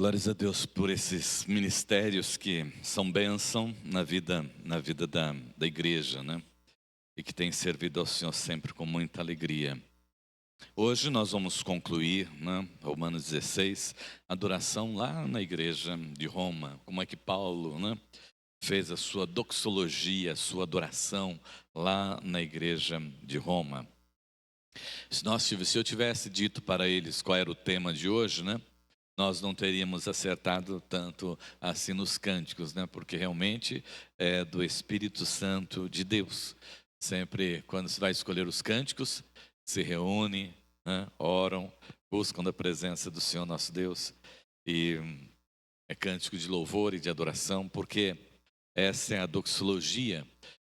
Glórias a Deus por esses ministérios que são bênção na vida da igreja, né? E que tem servido ao Senhor sempre com muita alegria. Hoje nós vamos concluir, né, Romanos 16, a adoração lá na igreja de Roma. Como é que Paulo, né, fez a sua doxologia, a sua adoração lá na igreja de Roma. Se eu tivesse dito para eles qual era o tema de hoje, né? Nós não teríamos acertado tanto assim nos cânticos, né? Porque realmente é do Espírito Santo de Deus. Sempre quando se vai escolher os cânticos, se reúnem, né? Oram, buscam a presença do Senhor nosso Deus. E é cântico de louvor e de adoração, porque essa é a doxologia.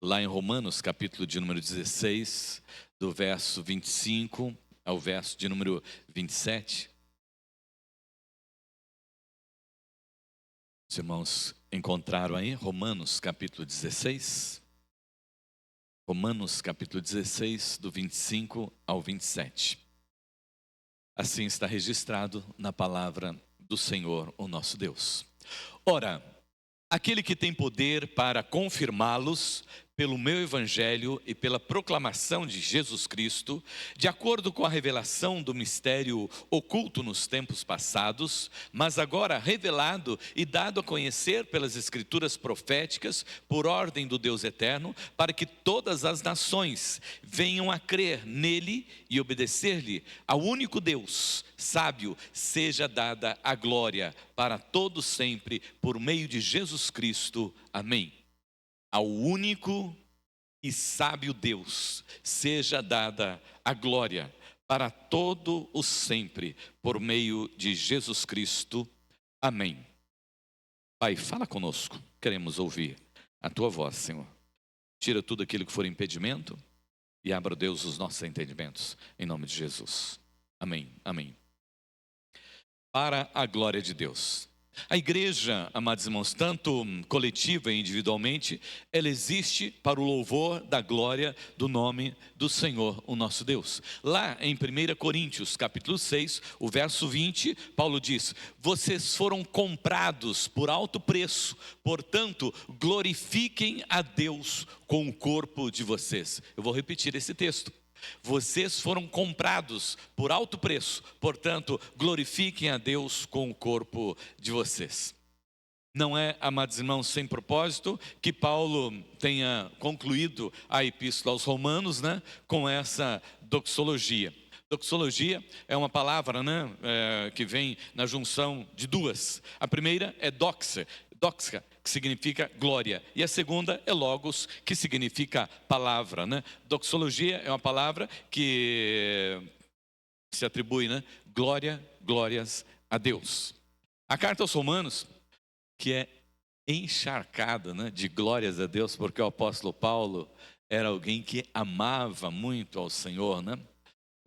Lá em Romanos, capítulo de número 16, do verso 25 ao verso de número 27. Os irmãos encontraram aí Romanos capítulo 16? Romanos capítulo 16, do 25 ao 27. Assim está registrado na palavra do Senhor, o nosso Deus. Ora, aquele que tem poder para confirmá-los pelo meu evangelho e pela proclamação de Jesus Cristo, de acordo com a revelação do mistério oculto nos tempos passados, mas agora revelado e dado a conhecer pelas escrituras proféticas, por ordem do Deus eterno, para que todas as nações venham a crer nele e obedecer-lhe. Ao único Deus sábio seja dada a glória para todos sempre, por meio de Jesus Cristo. Amém. Ao único e sábio Deus seja dada a glória para todo o sempre, por meio de Jesus Cristo. Amém. Pai, fala conosco, queremos ouvir a Tua voz, Senhor. Tira tudo aquilo que for impedimento e abra, Deus, os nossos entendimentos, em nome de Jesus. Amém, amém. Para a glória de Deus. A igreja, amados irmãos, tanto coletiva e individualmente, ela existe para o louvor da glória do nome do Senhor, o nosso Deus. Lá em 1 Coríntios, capítulo 6, o verso 20, Paulo diz: vocês foram comprados por alto preço, portanto, glorifiquem a Deus com o corpo de vocês. Eu vou repetir esse texto. Vocês foram comprados por alto preço, portanto, glorifiquem a Deus com o corpo de vocês. Não é, amados irmãos, sem propósito que Paulo tenha concluído a epístola aos Romanos, né, com essa doxologia. Doxologia é uma palavra, né, que vem na junção de duas. A primeira é doxa, que significa glória, e a segunda é logos, que significa palavra, né? Doxologia é uma palavra que se atribui, né? Glória, glórias a Deus. A carta aos Romanos, que é encharcada, né, de glórias a Deus, porque o apóstolo Paulo era alguém que amava muito ao Senhor, né?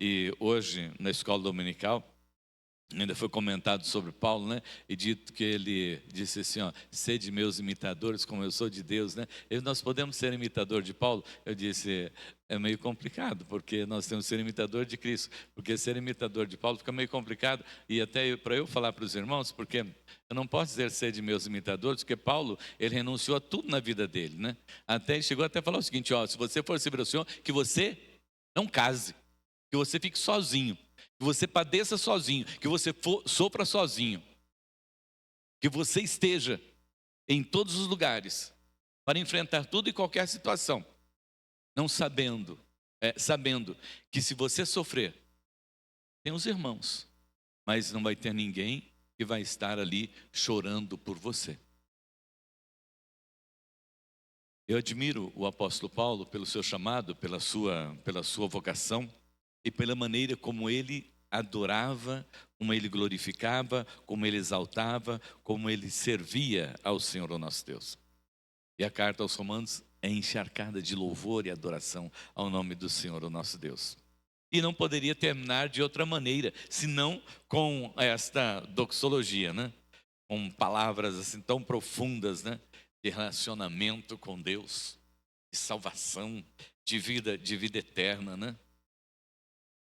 E hoje, na escola dominical, ainda foi comentado sobre Paulo, né? E dito que ele disse assim, ó: sede meus imitadores como eu sou de Deus, né? E nós podemos ser imitador de Paulo? Eu disse, é meio complicado, porque nós temos que ser imitador de Cristo, porque ser imitador de Paulo fica meio complicado, e até para eu falar para os irmãos, porque eu não posso dizer sede meus imitadores, porque Paulo, ele renunciou a tudo na vida dele, né? Até ele chegou até a falar o seguinte, ó: se você for servir ao Senhor, que você não case, que você fique sozinho, que você padeça sozinho, que você sofra sozinho, que você esteja em todos os lugares para enfrentar tudo e qualquer situação, não sabendo que se você sofrer, tem os irmãos, mas não vai ter ninguém que vai estar ali chorando por você. Eu admiro o apóstolo Paulo pelo seu chamado, pela sua vocação e pela maneira como ele adorava, como ele glorificava, como ele exaltava, como ele servia ao Senhor, o nosso Deus. E a carta aos Romanos é encharcada de louvor e adoração ao nome do Senhor, o nosso Deus. E não poderia terminar de outra maneira, senão com esta doxologia, né? Com palavras assim tão profundas, né? De relacionamento com Deus, de salvação, de vida eterna, né?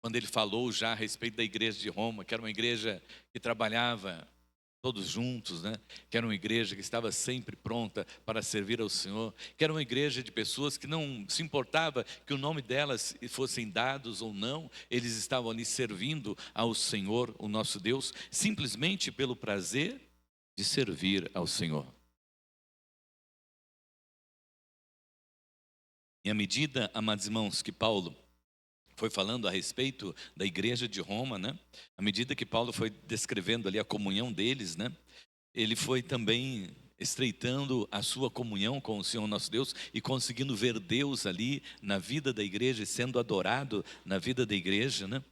Quando ele falou já a respeito da igreja de Roma, que era uma igreja que trabalhava todos juntos, né? Que era uma igreja que estava sempre pronta para servir ao Senhor, que era uma igreja de pessoas que não se importava que o nome delas fossem dados ou não, eles estavam ali servindo ao Senhor, o nosso Deus, simplesmente pelo prazer de servir ao Senhor. E à medida, amados irmãos, que Paulo foi falando a respeito da igreja de Roma, né? À medida que Paulo foi descrevendo ali a comunhão deles, né? Ele foi também estreitando a sua comunhão com o Senhor nosso Deus e conseguindo ver Deus ali na vida da igreja e sendo adorado na vida da igreja, né?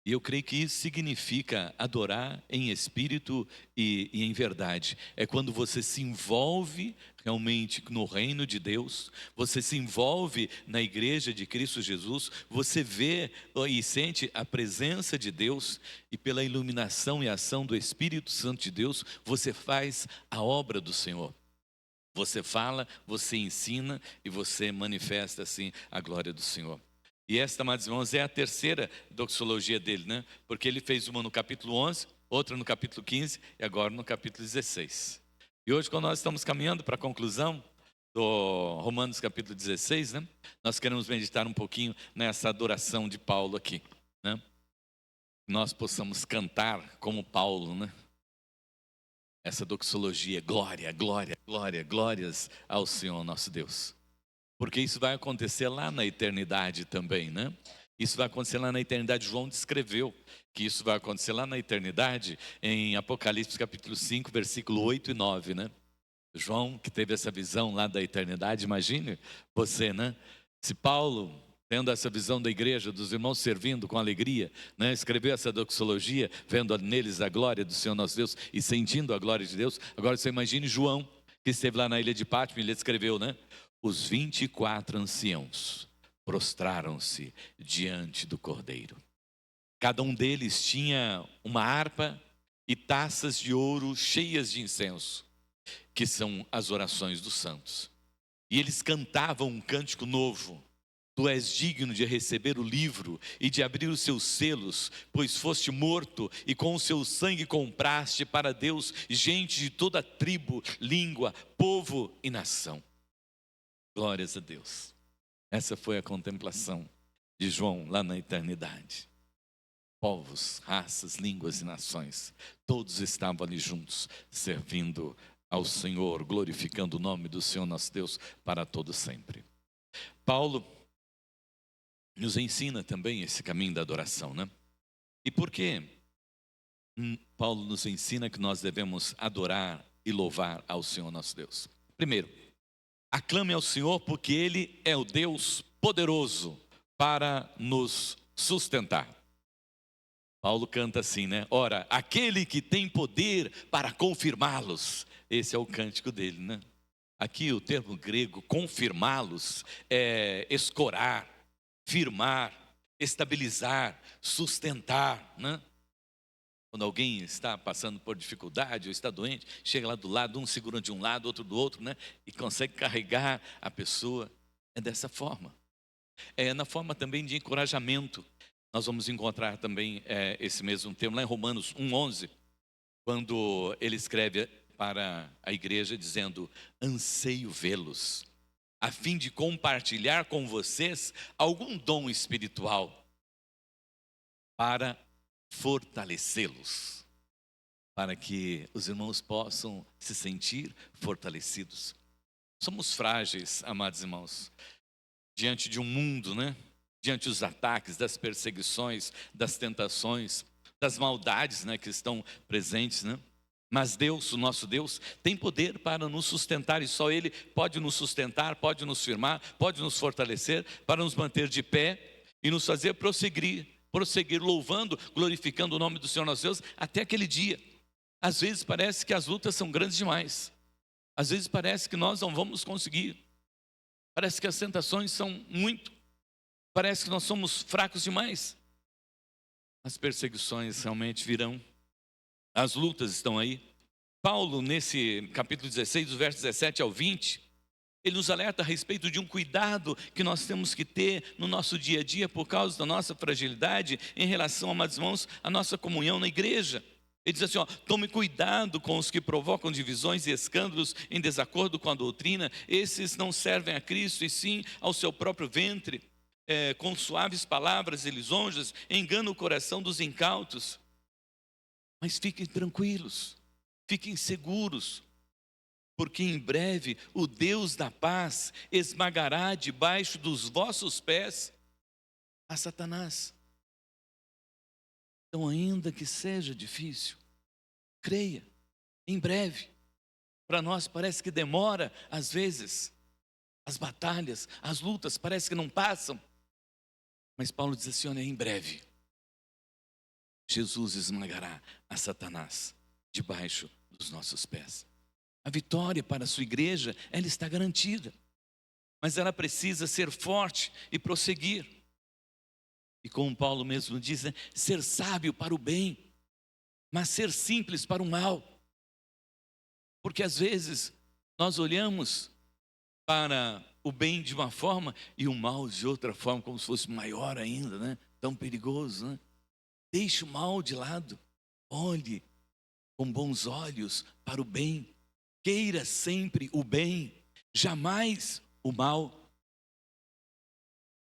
E eu creio que isso significa adorar em espírito e em verdade. É quando você se envolve realmente no reino de Deus, você se envolve na igreja de Cristo Jesus, você vê e sente a presença de Deus e pela iluminação e ação do Espírito Santo de Deus, você faz a obra do Senhor. Você fala, você ensina e você manifesta assim a glória do Senhor. E esta, amados irmãos, é a terceira doxologia dele, né? Porque ele fez uma no capítulo 11, outra no capítulo 15 e agora no capítulo 16. E hoje, quando nós estamos caminhando para a conclusão do Romanos capítulo 16, né? Nós queremos meditar um pouquinho nessa adoração de Paulo aqui, né? Nós possamos cantar como Paulo, né? Essa doxologia, glória, glória, glória, glórias ao Senhor nosso Deus. Porque isso vai acontecer lá na eternidade também, né? Isso vai acontecer lá na eternidade. João descreveu que isso vai acontecer lá na eternidade em Apocalipse capítulo 5, versículo 8 e 9, né? João, que teve essa visão lá da eternidade, imagine você, né? Se Paulo, tendo essa visão da igreja, dos irmãos servindo com alegria, né? Escreveu essa doxologia, vendo neles a glória do Senhor nosso Deus e sentindo a glória de Deus. Agora você imagine João, que esteve lá na ilha de Patmos, ele escreveu, né? Os 24 anciãos prostraram-se diante do Cordeiro. Cada um deles tinha uma harpa e taças de ouro cheias de incenso, que são as orações dos santos. E eles cantavam um cântico novo. Tu és digno de receber o livro e de abrir os seus selos, pois foste morto e com o seu sangue compraste para Deus gente de toda tribo, língua, povo e nação. Glórias a Deus. Essa foi a contemplação de João lá na eternidade. Povos, raças, línguas e nações, todos estavam ali juntos, servindo ao Senhor, glorificando o nome do Senhor nosso Deus para todo sempre. Paulo nos ensina também esse caminho da adoração, né? E por que Paulo nos ensina que nós devemos adorar e louvar ao Senhor nosso Deus? Primeiro, aclame ao Senhor porque Ele é o Deus poderoso para nos sustentar. Paulo canta assim, né? Ora, aquele que tem poder para confirmá-los. Esse é o cântico dele, né? Aqui o termo grego, confirmá-los, é escorar, firmar, estabilizar, sustentar, né? Quando alguém está passando por dificuldade ou está doente, chega lá do lado, um segura de um lado, outro do outro, né? E consegue carregar a pessoa. É dessa forma. É na forma também de encorajamento. Nós vamos encontrar também esse mesmo termo lá em Romanos 1,11, quando ele escreve para a igreja dizendo: anseio vê-los, a fim de compartilhar com vocês algum dom espiritual para fortalecê-los, para que os irmãos possam se sentir fortalecidos. Somos frágeis, amados irmãos, diante de um mundo, né? Diante dos ataques, das perseguições, das tentações, das maldades, né, que estão presentes, né? Mas Deus, o nosso Deus, tem poder para nos sustentar e só Ele pode nos sustentar, pode nos firmar, pode nos fortalecer, para nos manter de pé e nos fazer prosseguir louvando, glorificando o nome do Senhor nosso Deus até aquele dia. Às vezes parece que as lutas são grandes demais, às vezes parece que nós não vamos conseguir, parece que as tentações são muito, parece que nós somos fracos demais. As perseguições realmente virão, as lutas estão aí. Paulo, nesse capítulo 16, dos versos 17 ao 20, ele nos alerta a respeito de um cuidado que nós temos que ter no nosso dia a dia por causa da nossa fragilidade em relação, amados irmãos, à nossa comunhão na igreja. Ele diz assim, ó, tome cuidado com os que provocam divisões e escândalos em desacordo com a doutrina. Esses não servem a Cristo, e sim ao seu próprio ventre. Com suaves palavras e lisonjas, enganam o coração dos incautos. Mas fiquem tranquilos, fiquem seguros, porque em breve o Deus da paz esmagará debaixo dos vossos pés a Satanás. Então, ainda que seja difícil, creia, em breve. Para nós parece que demora, às vezes, as batalhas, as lutas, parece que não passam. Mas Paulo diz assim, olha, em breve, Jesus esmagará a Satanás debaixo dos nossos pés. A vitória para a sua igreja, ela está garantida. Mas ela precisa ser forte e prosseguir. E como Paulo mesmo diz, né, ser sábio para o bem, mas ser simples para o mal. Porque às vezes nós olhamos para o bem de uma forma e o mal de outra forma, como se fosse maior ainda, né? Tão perigoso, né? Deixe o mal de lado, olhe com bons olhos para o bem, queira sempre o bem, jamais o mal. O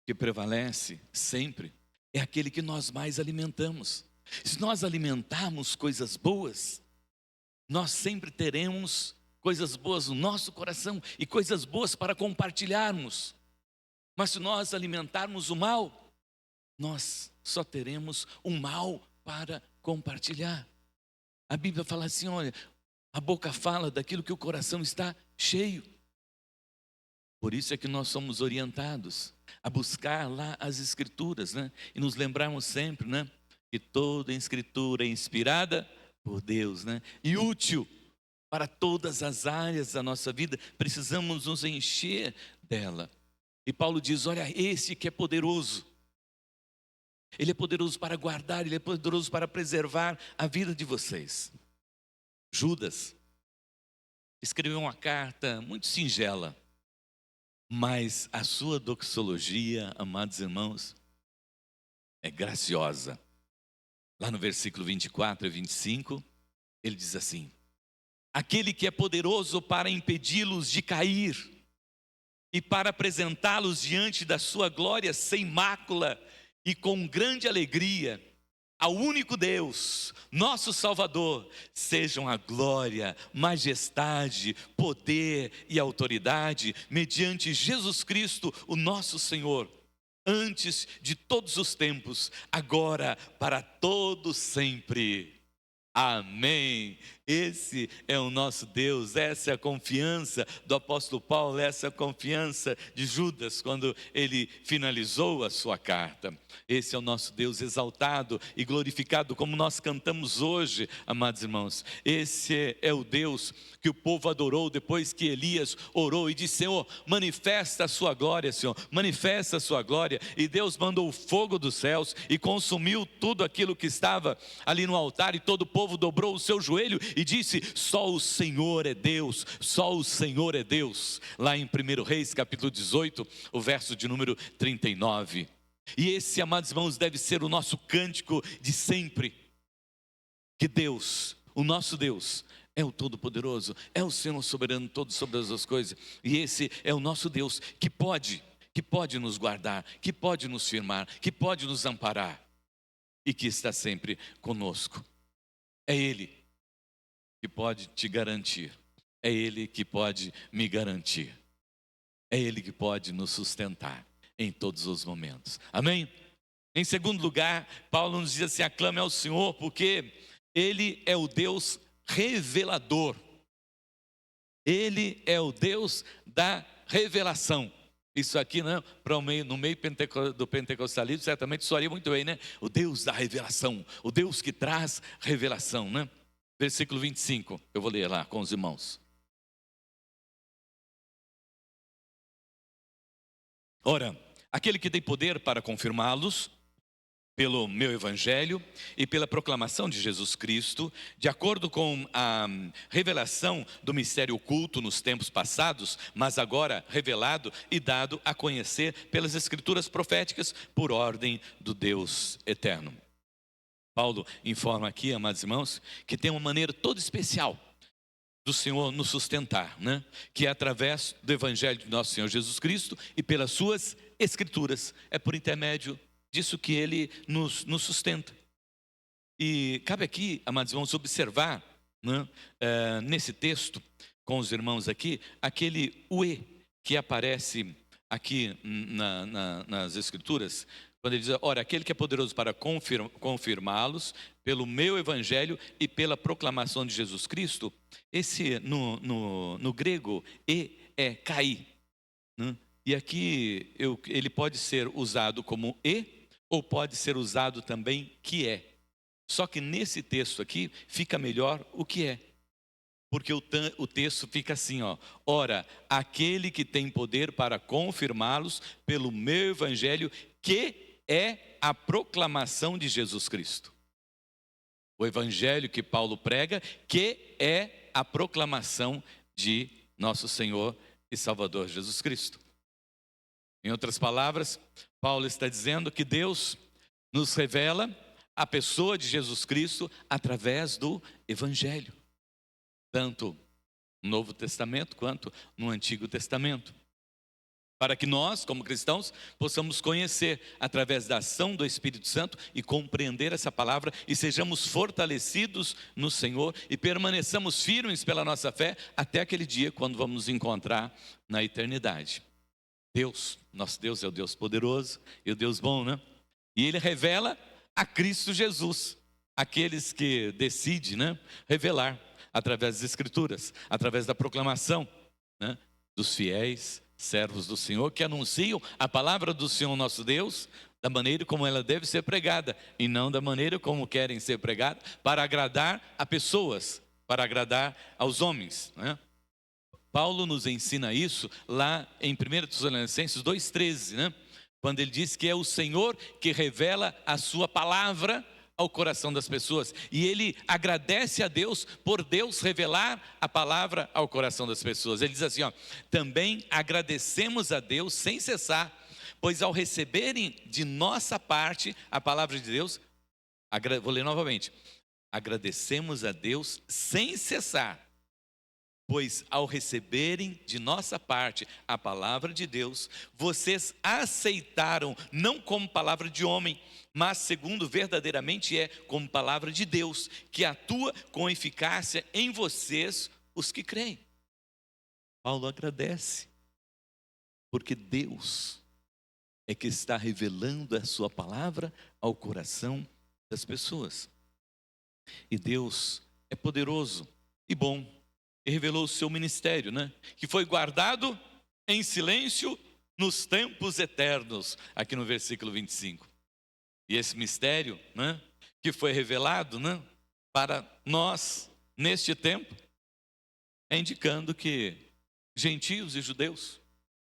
que prevalece sempre é aquele que nós mais alimentamos. Se nós alimentarmos coisas boas, nós sempre teremos coisas boas no nosso coração e coisas boas para compartilharmos. Mas se nós alimentarmos o mal, nós só teremos o mal para compartilhar. A Bíblia fala assim, olha, a boca fala daquilo que o coração está cheio. Por isso é que nós somos orientados a buscar lá as Escrituras, né? E nos lembrarmos sempre, né? Que toda a Escritura é inspirada por Deus, né? E útil para todas as áreas da nossa vida. Precisamos nos encher dela. E Paulo diz, olha, esse que é poderoso. Ele é poderoso para guardar, ele é poderoso para preservar a vida de vocês. Judas escreveu uma carta muito singela, mas a sua doxologia, amados irmãos, é graciosa. Lá no versículo 24 e 25, ele diz assim, aquele que é poderoso para impedi-los de cair e para apresentá-los diante da sua glória sem mácula e com grande alegria, ao único Deus, nosso Salvador, sejam a glória, majestade, poder e autoridade, mediante Jesus Cristo, o nosso Senhor, antes de todos os tempos, agora, para todo sempre. Amém. Esse é o nosso Deus, essa é a confiança do apóstolo Paulo, essa é a confiança de Judas quando ele finalizou a sua carta. Esse é o nosso Deus exaltado e glorificado, como nós cantamos hoje, amados irmãos. Esse é o Deus que o povo adorou depois que Elias orou e disse, Senhor, manifesta a sua glória, Senhor, manifesta a sua glória. E Deus mandou o fogo dos céus e consumiu tudo aquilo que estava ali no altar, e todo o povo dobrou o seu joelho e disse, só o Senhor é Deus, só o Senhor é Deus. Lá em 1 Reis, capítulo 18, o verso de número 39. E esse, amados irmãos, deve ser o nosso cântico de sempre. Que Deus, o nosso Deus, é o Todo-Poderoso, é o Senhor soberano, todo sobre as coisas. E esse é o nosso Deus que pode nos guardar, que pode nos firmar, que pode nos amparar e que está sempre conosco. É Ele que pode te garantir, é Ele que pode me garantir, é Ele que pode nos sustentar em todos os momentos. Amém? Em segundo lugar, Paulo nos diz assim, aclame ao Senhor, porque Ele é o Deus revelador. Ele é o Deus da revelação. Isso aqui, né, no meio do pentecostalismo, certamente soaria muito bem, né? O Deus da revelação, o Deus que traz revelação, né? Versículo 25, eu vou ler lá com os irmãos. Ora, aquele que tem poder para confirmá-los, pelo meu evangelho e pela proclamação de Jesus Cristo, de acordo com a revelação do mistério oculto nos tempos passados, mas agora revelado e dado a conhecer pelas escrituras proféticas por ordem do Deus eterno. Paulo informa aqui, amados irmãos, que tem uma maneira toda especial do Senhor nos sustentar, né? Que é através do Evangelho de nosso Senhor Jesus Cristo e pelas suas Escrituras. É por intermédio disso que Ele nos sustenta. E cabe aqui, amados irmãos, observar, né, nesse texto, com os irmãos aqui, aquele "e" que aparece aqui nas Escrituras, quando ele diz: ora, aquele que é poderoso para confirmá-los pelo meu evangelho e pela proclamação de Jesus Cristo. Esse no grego "e" é "kai", né? E aqui ele pode ser usado como "e" ou pode ser usado também "que é". Só que nesse texto aqui fica melhor o "que é", porque o texto fica assim, ó: ora, aquele que tem poder para confirmá-los pelo meu evangelho, que é a proclamação de Jesus Cristo. O evangelho que Paulo prega, que é a proclamação de nosso Senhor e Salvador Jesus Cristo. Em outras palavras, Paulo está dizendo que Deus nos revela a pessoa de Jesus Cristo através do evangelho, tanto no Novo Testamento quanto no Antigo Testamento, para que nós, como cristãos, possamos conhecer através da ação do Espírito Santo e compreender essa palavra e sejamos fortalecidos no Senhor e permaneçamos firmes pela nossa fé até aquele dia quando vamos nos encontrar na eternidade. Deus, nosso Deus é o Deus poderoso e o Deus bom, né? E Ele revela a Cristo Jesus, aqueles que decidem, né, revelar através das Escrituras, através da proclamação, né, dos fiéis servos do Senhor, que anunciam a palavra do Senhor nosso Deus, da maneira como ela deve ser pregada, e não da maneira como querem ser pregada, para agradar a pessoas, para agradar aos homens, né? Paulo nos ensina isso lá em 1 Tessalonicenses 2,13, né? Quando ele diz que é o Senhor que revela a sua palavra ao coração das pessoas. E ele agradece a Deus por Deus revelar a palavra ao coração das pessoas. Ele diz assim, ó: também agradecemos a Deus sem cessar, pois ao receberem de nossa parte a palavra de Deus, vou ler novamente, agradecemos a Deus sem cessar, pois ao receberem de nossa parte a palavra de Deus, vocês aceitaram não como palavra de homem, mas segundo verdadeiramente é, como palavra de Deus, que atua com eficácia em vocês, os que creem. Paulo agradece, porque Deus é que está revelando a sua palavra ao coração das pessoas. E Deus é poderoso e bom. E revelou o seu ministério, né? Que foi guardado em silêncio nos tempos eternos, aqui no versículo 25. E esse mistério, né, que foi revelado, né, para nós neste tempo, é indicando que gentios e judeus,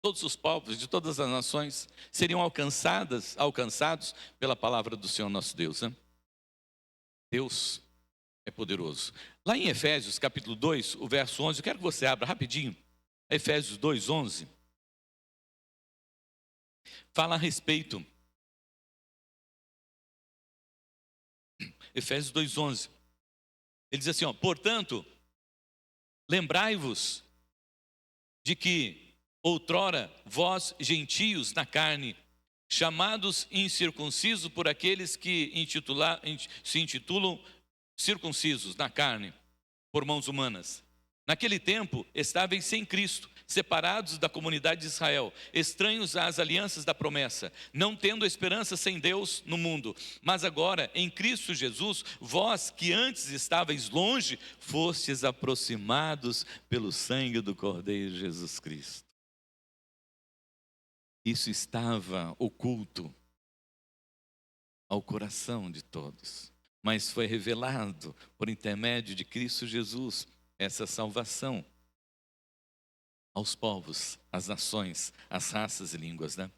todos os povos de todas as nações, seriam alcançados pela palavra do Senhor nosso Deus, né? Deus é poderoso. Lá em Efésios capítulo 2, o verso 11, eu quero que você abra rapidinho. Efésios 2:11 fala a respeito. Efésios 2:11. Ele diz assim, ó: portanto, lembrai-vos de que outrora vós, gentios na carne, chamados incircuncisos por aqueles que se intitulam circuncisos na carne, por mãos humanas. Naquele tempo, estáveis sem Cristo, separados da comunidade de Israel, estranhos às alianças da promessa, não tendo esperança sem Deus no mundo. Mas agora, em Cristo Jesus, vós que antes estáveis longe, fostes aproximados pelo sangue do Cordeiro Jesus Cristo. Isso estava oculto ao coração de todos, mas foi revelado por intermédio de Cristo Jesus, essa salvação aos povos, às nações, às raças e línguas, né?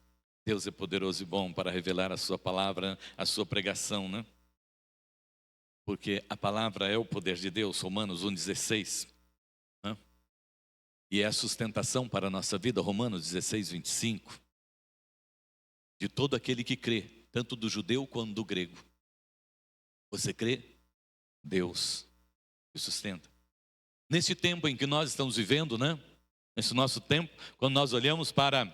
Deus é poderoso e bom para revelar a sua palavra, a sua pregação, né? Porque a palavra é o poder de Deus, Romanos 1,16, né? E é a sustentação para a nossa vida, Romanos 16:25, de todo aquele que crê, tanto do judeu quanto do grego. Você crê? Deus te sustenta. Nesse tempo em que nós estamos vivendo, né? Nesse nosso tempo, quando nós olhamos para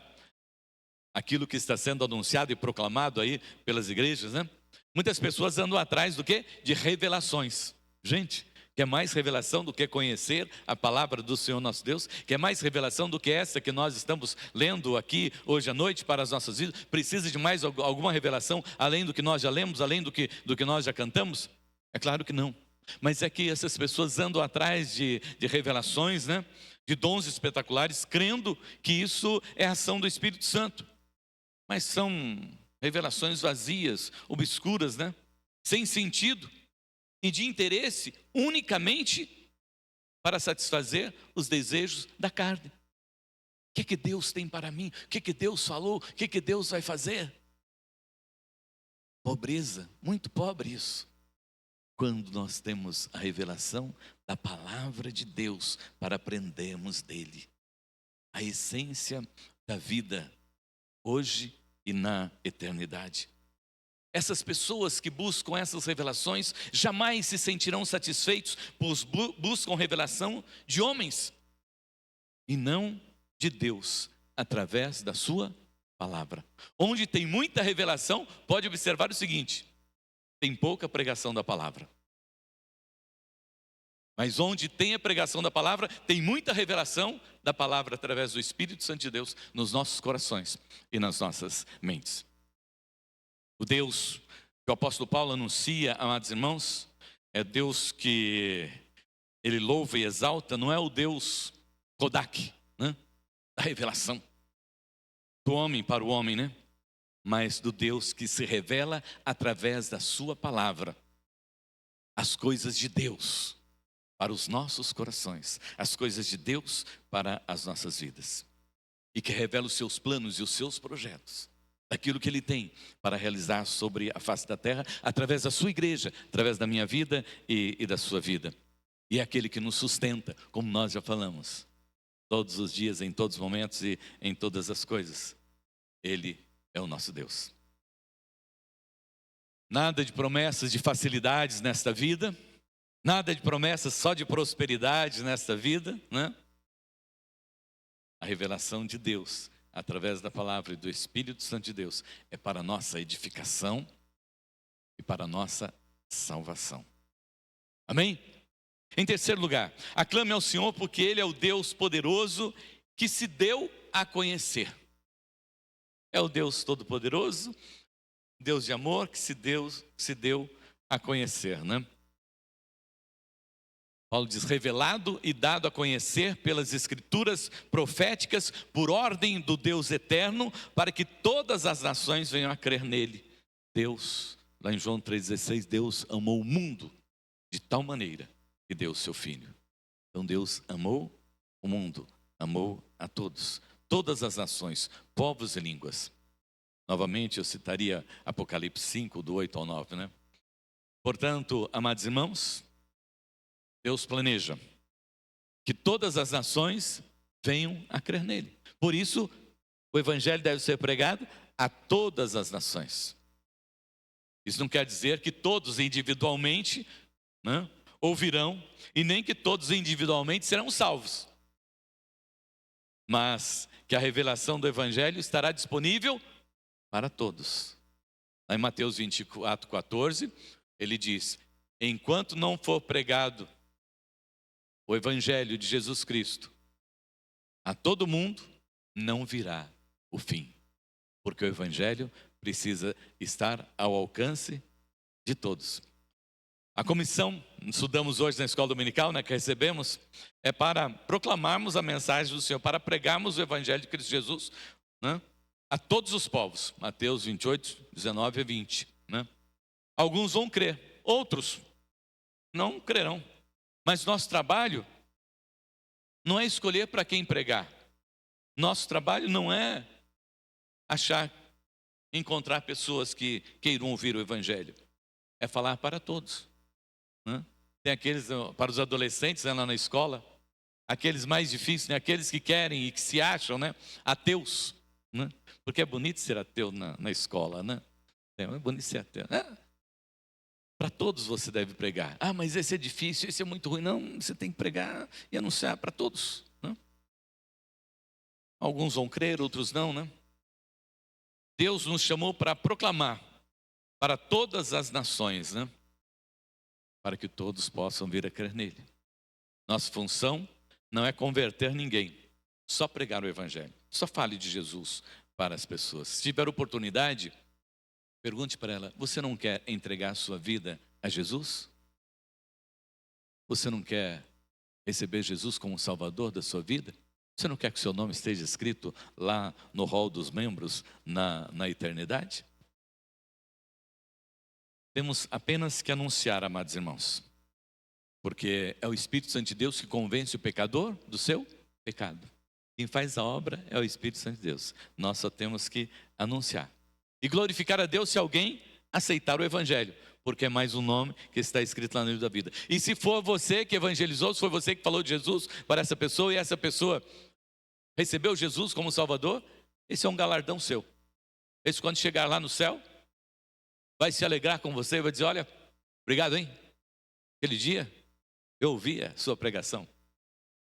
aquilo que está sendo anunciado e proclamado aí pelas igrejas, né? Muitas pessoas andam atrás do quê? De revelações. Gente, quer mais revelação do que conhecer a palavra do Senhor nosso Deus? Quer mais revelação do que essa que nós estamos lendo aqui hoje à noite para as nossas vidas? Precisa de mais alguma revelação além do que nós já lemos, além do que nós já cantamos? É claro que não. Mas é que essas pessoas andam atrás de revelações, né? De dons espetaculares, crendo que isso é ação do Espírito Santo. Mas são revelações vazias, obscuras, né? Sem sentido e de interesse unicamente para satisfazer os desejos da carne. O que Deus tem para mim? O que Deus falou? O que Deus vai fazer? Pobreza, muito pobre isso. Quando nós temos a revelação da palavra de Deus para aprendermos dele, a essência da vida hoje e na eternidade. Essas pessoas que buscam essas revelações jamais se sentirão satisfeitos, pois buscam revelação de homens e não de Deus, através da sua palavra. Onde tem muita revelação, pode observar o seguinte: tem pouca pregação da palavra. Mas onde tem a pregação da palavra, tem muita revelação da palavra através do Espírito Santo de Deus nos nossos corações e nas nossas mentes. O Deus que o apóstolo Paulo anuncia, amados irmãos, é Deus que ele louva e exalta, não é o Deus Kodak, né? Da revelação do homem para o homem, né? Mas do Deus que se revela através da sua palavra, as coisas de Deus para os nossos corações, as coisas de Deus para as nossas vidas, e que revela os seus planos e os seus projetos, daquilo que Ele tem para realizar sobre a face da terra, através da sua igreja, através da minha vida e da sua vida. E é aquele que nos sustenta, como nós já falamos, todos os dias, em todos os momentos e em todas as coisas. Ele é o nosso Deus. Nada de promessas de facilidades nesta vida, nada de promessas só de prosperidade nesta vida, né? A revelação de Deus, através da palavra e do Espírito Santo de Deus, é para a nossa edificação e para a nossa salvação. Amém? Em terceiro lugar, aclame ao Senhor porque Ele é o Deus poderoso que se deu a conhecer. É o Deus todo-poderoso, Deus de amor que se deu a conhecer, né? Paulo diz, revelado e dado a conhecer pelas escrituras proféticas, por ordem do Deus eterno, para que todas as nações venham a crer nele. Deus, lá em João 3,16, Deus amou o mundo de tal maneira que deu o seu Filho. Então Deus amou o mundo, amou a todos, todas as nações, povos e línguas. Novamente eu citaria Apocalipse 5, do 8 ao 9, né? Portanto, amados irmãos, Deus planeja que todas as nações venham a crer nele. Por isso, o evangelho deve ser pregado a todas as nações. Isso não quer dizer que todos individualmente, né, ouvirão, e nem que todos individualmente serão salvos. Mas que a revelação do evangelho estará disponível para todos. Lá em Mateus 24, 14, ele diz, enquanto não for pregado o evangelho de Jesus Cristo a todo mundo, não virá o fim. Porque o evangelho precisa estar ao alcance de todos. A comissão, estudamos hoje na escola dominical, né, que recebemos, é para proclamarmos a mensagem do Senhor, para pregarmos o evangelho de Cristo Jesus, né, a todos os povos. Mateus 28, 19 a 20. Né? Alguns vão crer, outros não crerão. Mas nosso trabalho não é escolher para quem pregar. Nosso trabalho não é encontrar pessoas que queiram ouvir o evangelho. É falar para todos. Né? Tem aqueles, para os adolescentes, né, lá na escola, aqueles mais difíceis, né, aqueles que querem e que se acham, né, ateus. Né? Porque é bonito ser ateu na escola, né? É bonito ser ateu. Para todos você deve pregar. Ah, mas esse é difícil, esse é muito ruim. Não, você tem que pregar e anunciar para todos, né? Alguns vão crer, outros não, né? Deus nos chamou para proclamar para todas as nações, né? Para que todos possam vir a crer nele. Nossa função não é converter ninguém, só pregar o evangelho. Só fale de Jesus para as pessoas. Se tiver oportunidade, pergunte para ela: você não quer entregar a sua vida a Jesus? Você não quer receber Jesus como Salvador da sua vida? Você não quer que o seu nome esteja escrito lá no rol dos membros na eternidade? Temos apenas que anunciar, amados irmãos, porque é o Espírito Santo de Deus que convence o pecador do seu pecado. Quem faz a obra é o Espírito Santo de Deus. Nós só temos que anunciar e glorificar a Deus se alguém aceitar o Evangelho, porque é mais um nome que está escrito lá no livro da vida. E se for você que evangelizou, se foi você que falou de Jesus para essa pessoa e essa pessoa recebeu Jesus como Salvador, esse é um galardão seu. Esse, quando chegar lá no céu, vai se alegrar com você e vai dizer: olha, obrigado, hein? Aquele dia eu ouvi a sua pregação,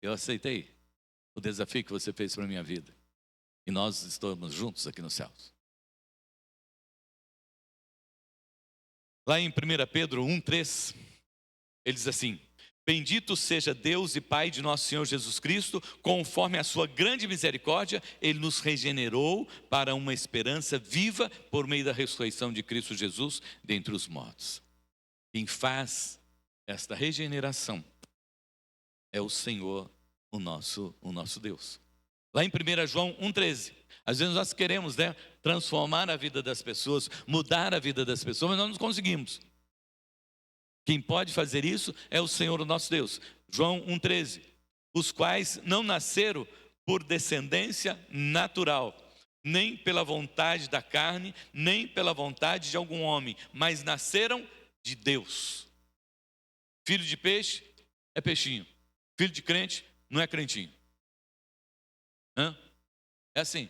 eu aceitei o desafio que você fez para a minha vida, e nós estamos juntos aqui nos céus. Lá em 1 Pedro 1,3, ele diz assim: bendito seja Deus e Pai de nosso Senhor Jesus Cristo, conforme a sua grande misericórdia, Ele nos regenerou para uma esperança viva por meio da ressurreição de Cristo Jesus dentre os mortos. Quem faz esta regeneração é o Senhor, o nosso Deus. Lá em 1 João 1,13, às vezes nós queremos, né, transformar a vida das pessoas, mudar a vida das pessoas, mas nós não conseguimos. Quem pode fazer isso é o Senhor, o nosso Deus. João 1,13, os quais não nasceram por descendência natural, nem pela vontade da carne, nem pela vontade de algum homem, mas nasceram de Deus. Filho de peixe é peixinho, filho de crente não é crentinho. É assim,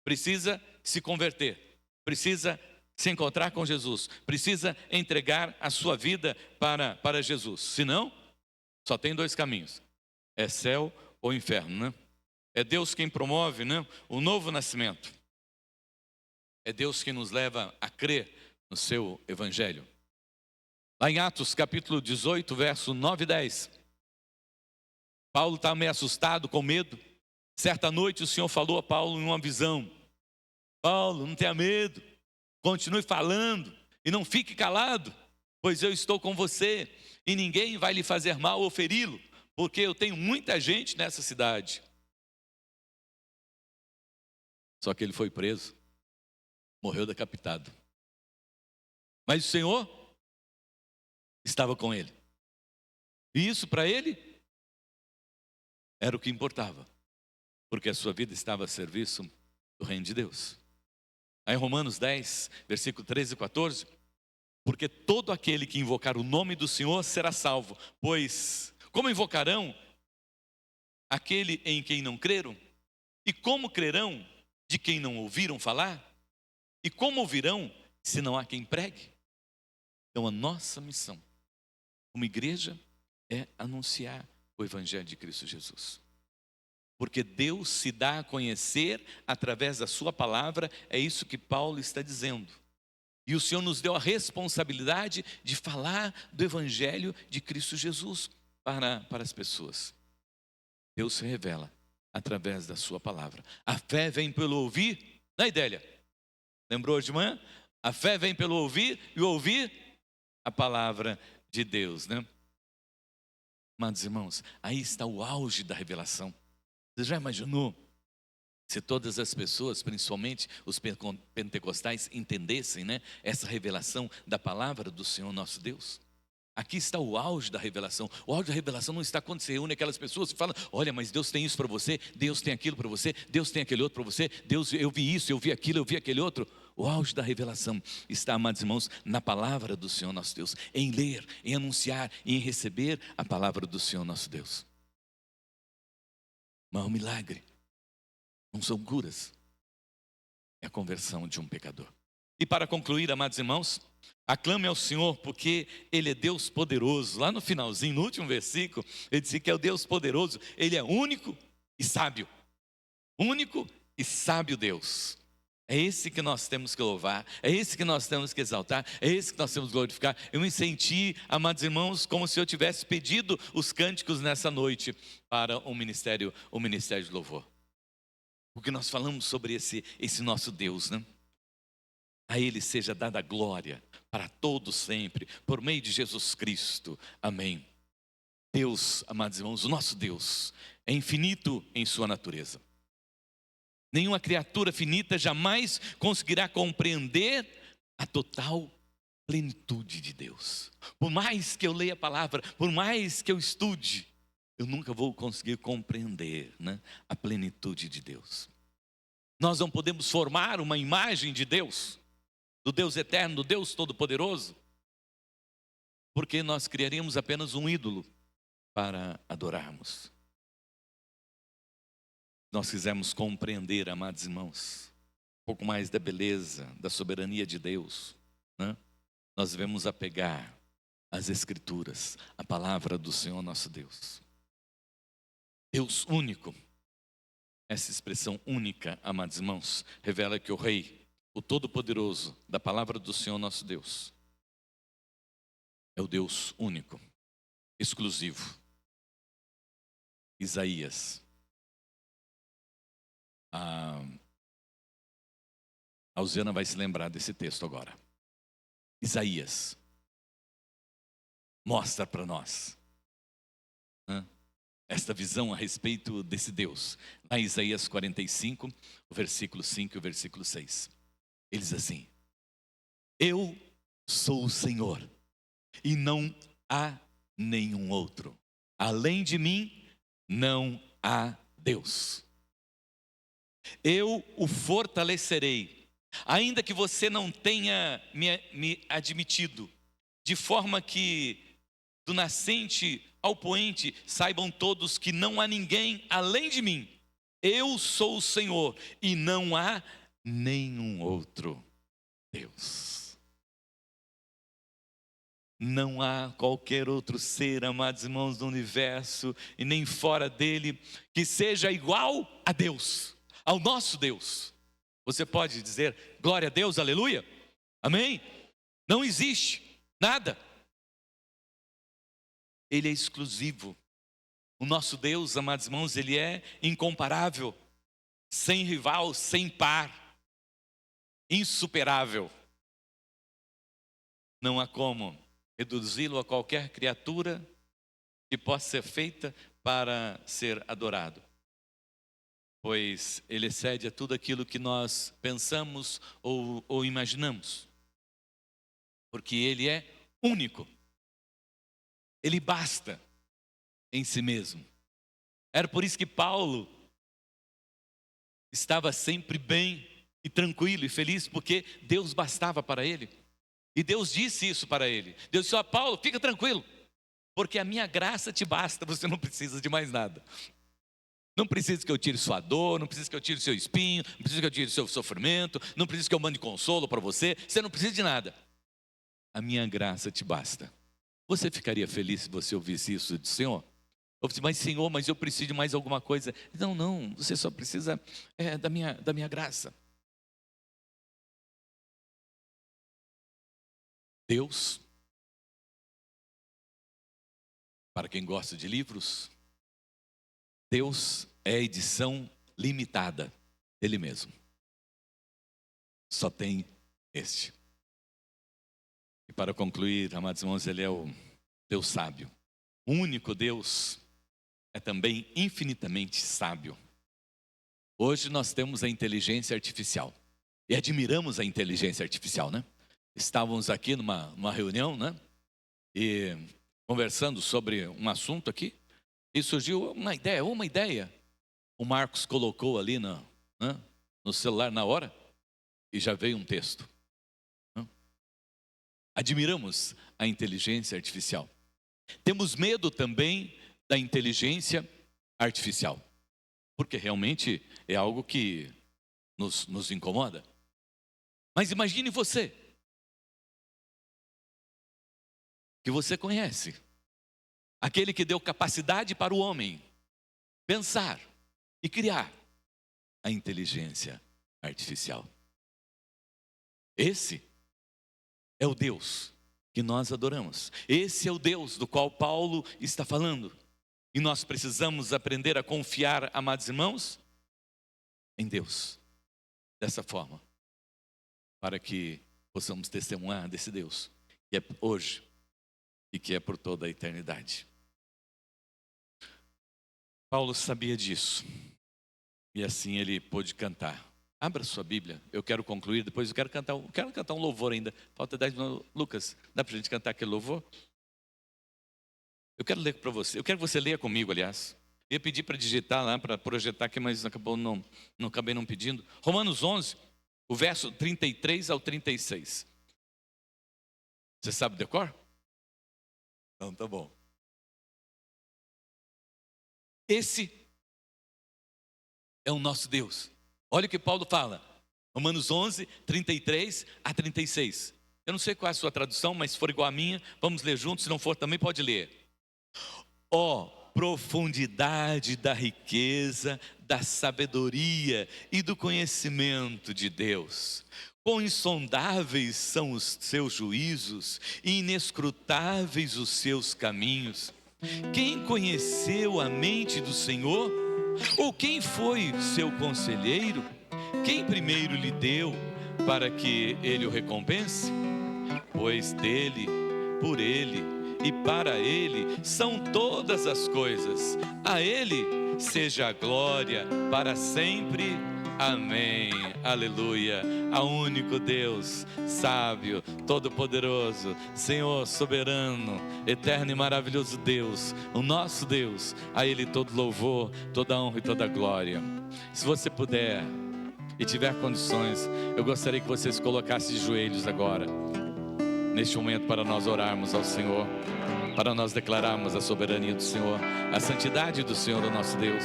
precisa se converter, precisa se encontrar com Jesus, precisa entregar a sua vida para Jesus. Senão, só tem dois caminhos: é céu ou inferno, né? É Deus quem promove, né, o novo nascimento. É Deus quem nos leva a crer no seu evangelho. Lá em Atos capítulo 18, verso 9 e 10, Paulo está meio assustado, com medo. Certa noite o Senhor falou a Paulo em uma visão: Paulo, não tenha medo, continue falando e não fique calado, pois eu estou com você e ninguém vai lhe fazer mal ou feri-lo, porque eu tenho muita gente nessa cidade. Só que ele foi preso, morreu decapitado. Mas o Senhor estava com ele. E isso para ele era o que importava, porque a sua vida estava a serviço do reino de Deus. Aí em Romanos 10, versículo 13 e 14, porque todo aquele que invocar o nome do Senhor será salvo, pois como invocarão aquele em quem não creram? E como crerão de quem não ouviram falar? E como ouvirão se não há quem pregue? Então a nossa missão como igreja é anunciar o evangelho de Cristo Jesus. Porque Deus se dá a conhecer através da sua palavra, é isso que Paulo está dizendo. E o Senhor nos deu a responsabilidade de falar do evangelho de Cristo Jesus para as pessoas. Deus se revela através da sua palavra. A fé vem pelo ouvir, né, Idélia? Lembrou hoje de manhã? A fé vem pelo ouvir e ouvir a palavra de Deus, né? Amados irmãos, aí está o auge da revelação. Você já imaginou se todas as pessoas, principalmente os pentecostais, entendessem, né, essa revelação da palavra do Senhor nosso Deus? Aqui está o auge da revelação. O auge da revelação não está quando se reúne aquelas pessoas e falam: olha, mas Deus tem isso para você, Deus tem aquilo para você, Deus tem aquele outro para você, Deus, eu vi isso, eu vi aquilo, eu vi aquele outro. O auge da revelação está, amados irmãos, na palavra do Senhor nosso Deus, em ler, em anunciar e em receber a palavra do Senhor nosso Deus. Mas é um milagre, não são curas, é a conversão de um pecador. E para concluir, amados irmãos, Aclame ao Senhor, porque Ele é Deus poderoso. Lá no finalzinho, no último versículo, ele disse que é o Deus poderoso. Ele é único e sábio. Único e sábio Deus. É esse que nós temos que louvar, é esse que nós temos que exaltar, é esse que nós temos que glorificar. Eu me senti, amados irmãos, como se eu tivesse pedido os cânticos nessa noite para o ministério de louvor. Porque nós falamos sobre esse nosso Deus, né? A Ele seja dada a glória para todos sempre, por meio de Jesus Cristo. Amém. Deus, amados irmãos, o nosso Deus é infinito em sua natureza. Nenhuma criatura finita jamais conseguirá compreender a total plenitude de Deus. Por mais que eu leia a palavra, por mais que eu estude, eu nunca vou conseguir compreender, né, a plenitude de Deus. Nós não podemos formar uma imagem de Deus, do Deus eterno, do Deus todo-poderoso, porque nós criaríamos apenas um ídolo para adorarmos. Nós quisermos compreender, amados irmãos, um pouco mais da beleza, da soberania de Deus, né? Nós devemos apegar às Escrituras, a palavra do Senhor nosso Deus. Deus único. Essa expressão única, amados irmãos, revela que o Rei, o Todo-Poderoso, da palavra do Senhor nosso Deus, é o Deus único, exclusivo. Isaías. A Alziana vai se lembrar desse texto agora. Isaías mostra para nós, né, esta visão a respeito desse Deus. Lá em Isaías 45, o versículo 5 e o versículo 6. Ele diz assim: eu sou o Senhor, e não há nenhum outro. Além de mim, não há Deus. Eu o fortalecerei, ainda que você não tenha me admitido, de forma que do nascente ao poente saibam todos que não há ninguém além de mim. Eu sou o Senhor e não há nenhum outro Deus. Não há qualquer outro ser, amados irmãos, do universo e nem fora dele, que seja igual a Deus, ao nosso Deus. Você pode dizer glória a Deus, aleluia? Amém? Não existe nada. Ele é exclusivo. O nosso Deus, amados irmãos, Ele é incomparável, sem rival, sem par, insuperável. Não há como reduzi-lo a qualquer criatura que possa ser feita para ser adorado, pois Ele excede a tudo aquilo que nós pensamos ou imaginamos, porque Ele é único. Ele basta em si mesmo. Era por isso que Paulo estava sempre bem e tranquilo e feliz, porque Deus bastava para ele. E Deus disse isso para ele. Deus disse: ó, Paulo, fica tranquilo, porque a minha graça te basta, você não precisa de mais nada. Não precisa que eu tire sua dor, não precisa que eu tire seu espinho, não precisa que eu tire seu sofrimento, não precisa que eu mande consolo para você, você não precisa de nada. A minha graça te basta. Você ficaria feliz se você ouvisse isso do Senhor? Eu disse: mas Senhor, mas eu preciso de mais alguma coisa. Não, você só precisa da minha graça. Deus, para quem gosta de livros, Deus é a edição limitada dele mesmo. Só tem este. E para concluir, amados irmãos, Ele é o Deus sábio. O único Deus é também infinitamente sábio. Hoje nós temos a inteligência artificial. E admiramos a inteligência artificial, né? Estávamos aqui numa reunião, né? E conversando sobre um assunto aqui. E surgiu uma ideia. O Marcos colocou ali no celular na hora. E já veio um texto. Admiramos a inteligência artificial. Temos medo também da inteligência artificial, porque realmente é algo que nos incomoda. Mas imagine você, que você conhece. Aquele que deu capacidade para o homem pensar e criar a inteligência artificial. Esse é o Deus que nós adoramos. Esse é o Deus do qual Paulo está falando. E nós precisamos aprender a confiar, amados irmãos, em Deus. Dessa forma, para que possamos testemunhar desse Deus, que é hoje e que é por toda a eternidade. Paulo sabia disso, e assim ele pôde cantar. Abra sua Bíblia, eu quero concluir, depois eu quero cantar um louvor ainda. Falta 10 minutos. Lucas, dá para a gente cantar aquele louvor? Eu quero ler para você, eu quero que você leia comigo, aliás. Eu ia pedir para digitar lá, para projetar aqui, mas acabei não pedindo. Romanos 11, o verso 33 ao 36. Você sabe decor? Não, tá bom. Esse é o nosso Deus. Olha o que Paulo fala. Romanos 11, 33 a 36. Eu não sei qual é a sua tradução, mas se for igual a minha, vamos ler juntos. Se não for também pode ler. Ó profundidade da riqueza, da sabedoria e do conhecimento de Deus. Quão insondáveis são os seus juízos e inescrutáveis os seus caminhos. Quem conheceu a mente do Senhor? Ou quem foi seu conselheiro? Quem primeiro lhe deu para que ele o recompense? Pois dele, por ele e para ele são todas as coisas. A ele seja a glória para sempre. Amém, aleluia. Ao único Deus, sábio, todo-poderoso, Senhor soberano, eterno e maravilhoso Deus, o nosso Deus, a Ele todo louvor, toda honra e toda glória. Se você puder e tiver condições, eu gostaria que você se colocasse de joelhos agora, neste momento, para nós orarmos ao Senhor, para nós declararmos a soberania do Senhor, a santidade do Senhor, o nosso Deus,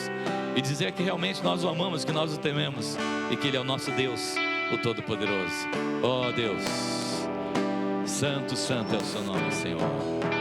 e dizer que realmente nós o amamos, que nós o tememos e que Ele é o nosso Deus, o Todo-Poderoso. Oh Deus, santo, santo é o seu nome, Senhor.